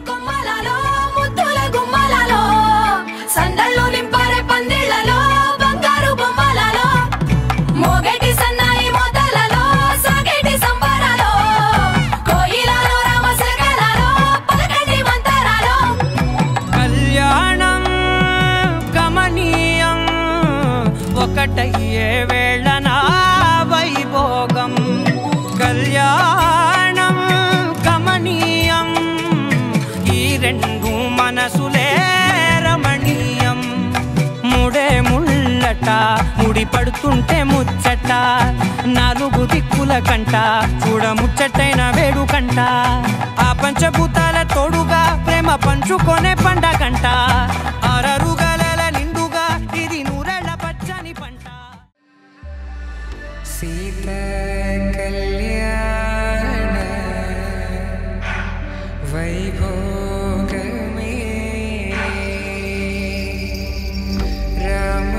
కొమ్మలలో ముద్దుల గుమ్మలలో సందళ్ళు నింపారే పందిళ్లలో బంగారు బొమ్మలలో మోగటి సన్నాయి మోతలలో సాగేటి సంబరాలో కోయిలలో రామశకలలో పలకటి మంతరాలో కళ్యాణం గమనీయం ఒకటయ్యే వేళ నా వైభోగం కళ్యాణం గమనీయం ఈ రెండు మనసులే రమణీయం ముడే ముళ్ళట ముడి పడుతుంటే ముచ్చట నాలుగు దిక్కుల కంట చూడ ముచ్చటైన వేడుకంట ఆ పంచభూతాల తోడుగా ప్రేమ పంచుకొనే పండగంట ఆరరుగల నిండుగా ఇది నూరెళ్ళ పచ్చని పంట సీత కళ్యాణ వైభోగమే రామ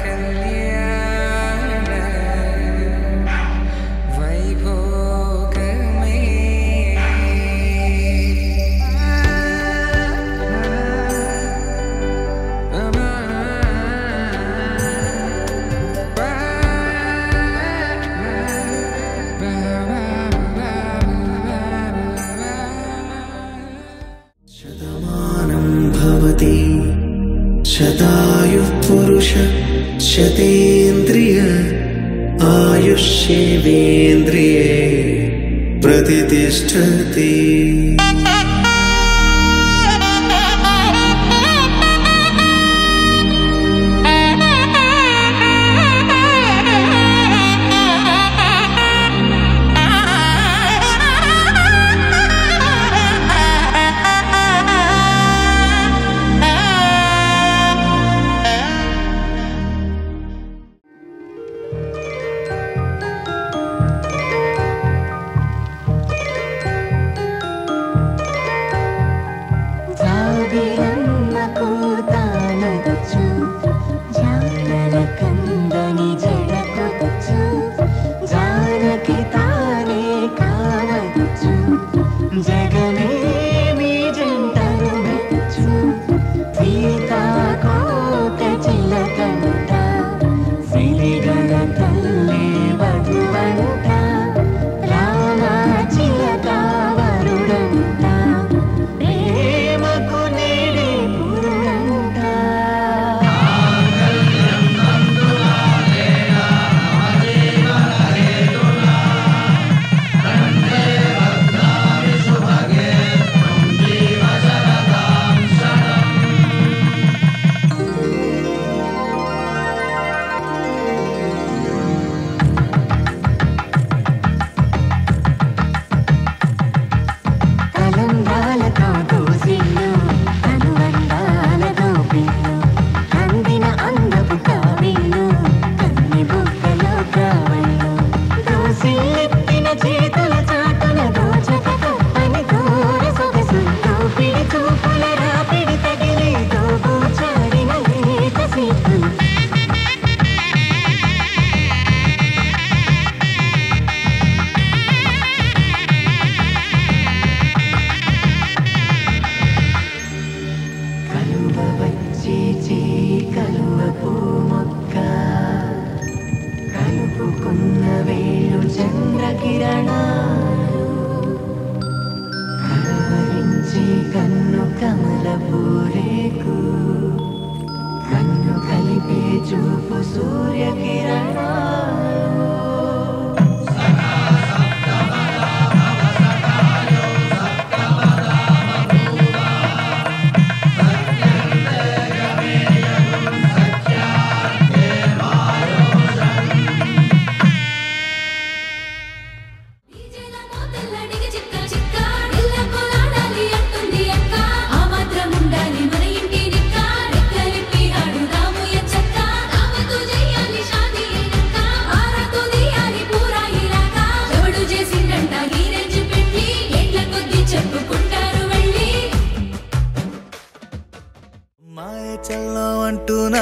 కళ్యాణ వైభోగమే शतायुः पुरुष शतेन्द्रिय आयुष्येवेन्द्रिये प्रतिष्ठति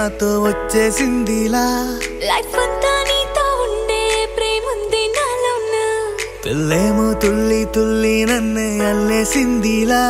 నాతో వచ్చేసిందిలా లైఫ్ అంతా నీతో ఉండే ప్రేముంది నాలోన చెల్లేమో తుల్లి తుల్లి నన్నే అల్లేసిందిలా